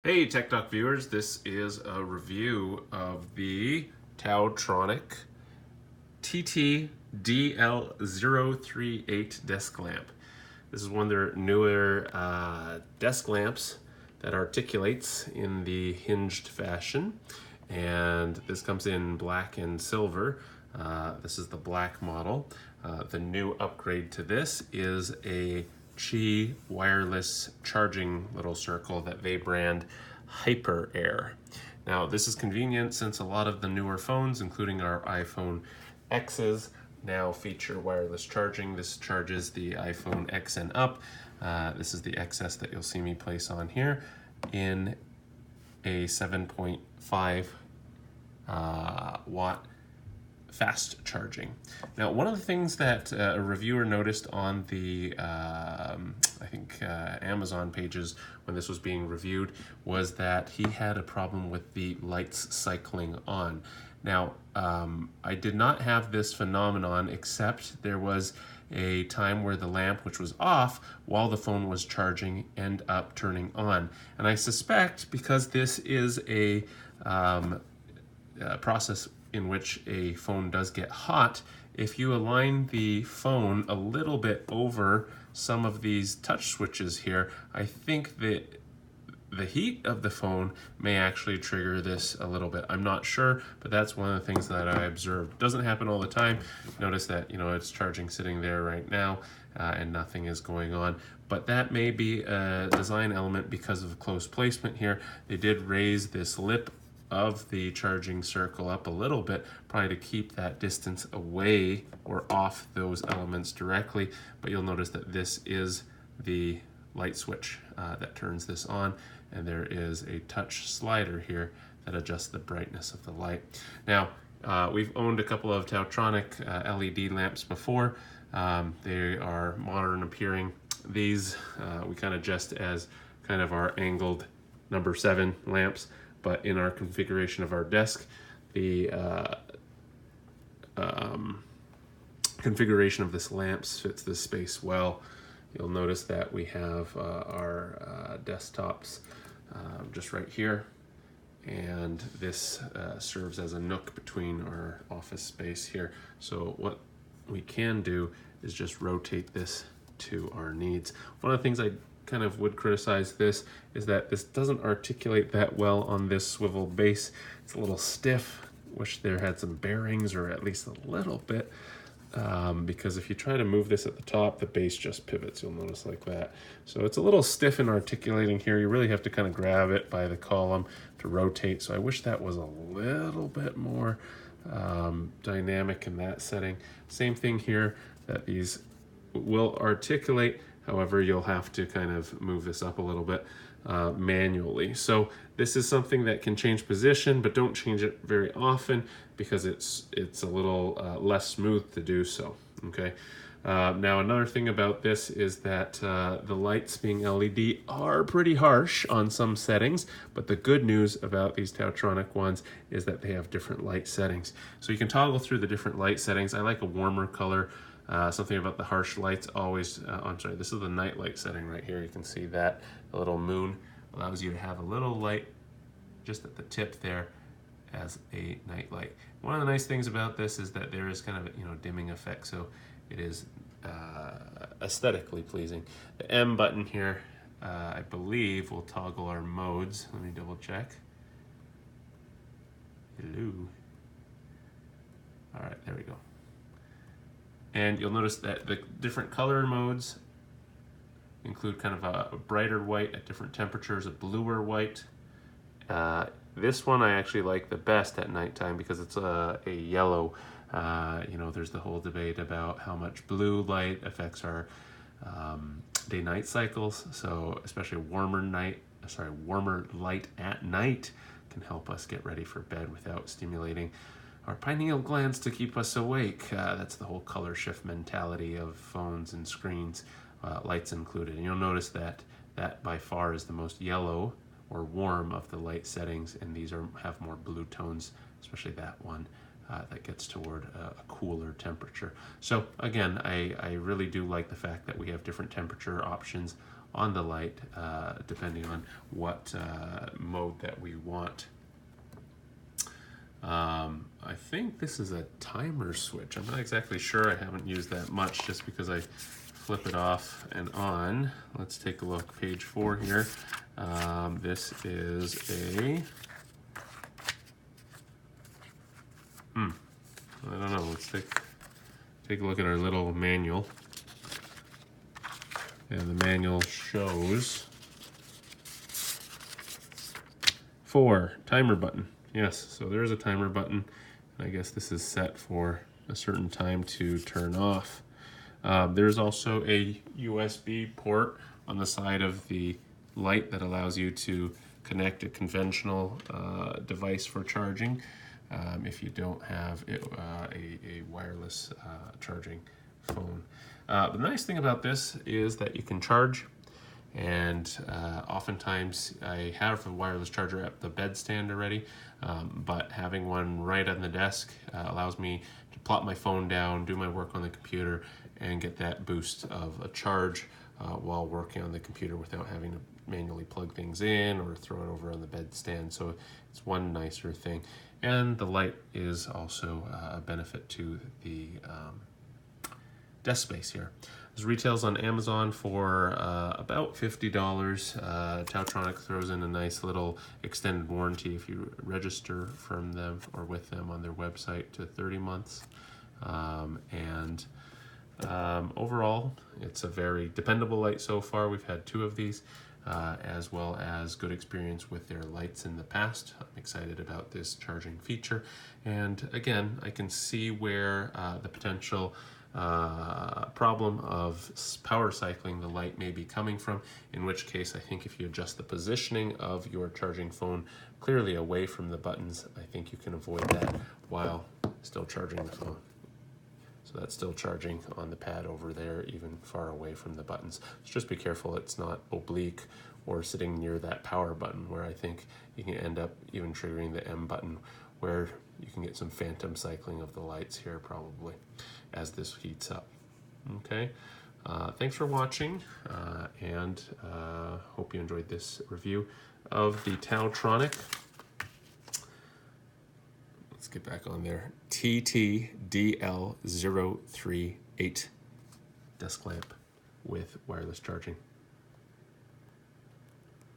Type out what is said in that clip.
Hey TechTalk viewers, this is a review of the TaoTronic TT-DL038 desk lamp. This is one of their newer desk lamps that articulates in the hinged fashion, and this comes in black and silver. This is the black model. The new upgrade to this is a Qi wireless charging little circle that they brand Hyper Air. Now this is convenient since a lot of the newer phones, including our iPhone X's, now feature wireless charging. This charges the iPhone X and up. This is the XS that you'll see me place on here in a 7.5 watt fast charging. Now, one of the things that a reviewer noticed on the, I think, Amazon pages when this was being reviewed was that he had a problem with the lights cycling on. Now, I did not have this phenomenon, except there was a time where the lamp, which was off while the phone was charging, ended up turning on. And I suspect because this is a process in which a phone does get hot, if you align the phone a little bit over some of these touch switches here, I think that the heat of the phone may actually trigger this a little bit. I'm not sure, but that's one of the things that I observed. Doesn't happen all the time. Notice that, it's charging sitting there right now, and nothing is going on. But that may be a design element because of close placement here. They did raise this lip of the charging circle up a little bit, probably to keep that distance away or off those elements directly. But you'll notice that this is the light switch that turns this on, and there is a touch slider here that adjusts the brightness of the light. Now, we've owned a couple of TaoTronic LED lamps before. They are modern appearing. These we kind of just as kind of our angled number 7 lamps, but in our configuration of our desk, the configuration of this lamps fits this space well. You'll notice that we have our desktops just right here, and this serves as a nook between our office space here. So what we can do is just rotate this to our needs. One of the things I kind of would criticize this is that this doesn't articulate that well on this swivel base. It's a little stiff. Wish there had some bearings, or at least a little bit, because if you try to move this at the top, the base just pivots, you'll notice, like that. So it's a little stiff in articulating here. You really have to kind of grab it by the column to rotate. So I wish that was a little bit more dynamic in that setting. Same thing here, that these will articulate. However, you'll have to kind of move this up a little bit manually. So this is something that can change position, but don't change it very often because it's a little less smooth to do so. Okay. Now, another thing about this is that the lights being LED are pretty harsh on some settings, but the good news about these TaoTronic ones is that they have different light settings. So you can toggle through the different light settings. I like a warmer color. Something about the harsh lights always, I'm sorry, this is the night light setting right here. You can see that the little moon allows you to have a little light just at the tip there as a night light. One of the nice things about this is that there is kind of a dimming effect, so it is aesthetically pleasing. The M button here, I believe, will toggle our modes. Let me double check. Hello. All right, there we go. And you'll notice that the different color modes include kind of a brighter white at different temperatures, a bluer white. This one I actually like the best at nighttime because it's a yellow. There's the whole debate about how much blue light affects our day-night cycles. So especially warmer light at night can help us get ready for bed without stimulating our pineal glands to keep us awake. That's the whole color shift mentality of phones and screens, lights included. And you'll notice that by far is the most yellow or warm of the light settings, and these have more blue tones, especially that one that gets toward a cooler temperature. So again, I really do like the fact that we have different temperature options on the light, depending on what mode that we want. I think this is a timer switch. I'm not exactly sure. I haven't used that much just because I flip it off and on. Let's take a look. Page 4 here. This is a... I don't know. Let's take a look at our little manual. And the manual shows 4 timer button. Yes, so there's a timer button. I guess this is set for a certain time to turn off. There's also a USB port on the side of the light that allows you to connect a conventional device for charging if you don't have a wireless charging phone. The nice thing about this is that you can charge, and oftentimes I have a wireless charger at the bedstand already, but having one right on the desk allows me to plop my phone down, do my work on the computer, and get that boost of a charge while working on the computer without having to manually plug things in or throw it over on the bedstand. So it's one nicer thing. And the light is also a benefit to the desk space here. This retails on Amazon for about $50. TaoTronics throws in a nice little extended warranty if you register from them or with them on their website to 30 months. Overall, it's a very dependable light so far. We've had 2 of these, as well as good experience with their lights in the past. I'm excited about this charging feature. And again, I can see where the potential problem of power cycling the light may be coming from, in which case I think if you adjust the positioning of your charging phone clearly away from the buttons, I think you can avoid that while still charging the phone. So that's still charging on the pad over there, even far away from the buttons. So just be careful it's not oblique or sitting near that power button, where I think you can end up even triggering the M button, where you can get some phantom cycling of the lights here probably as this heats up. Okay, thanks for watching, and hope you enjoyed this review of the TaoTronic. Let's get back on there. TT-DL038 desk lamp with wireless charging.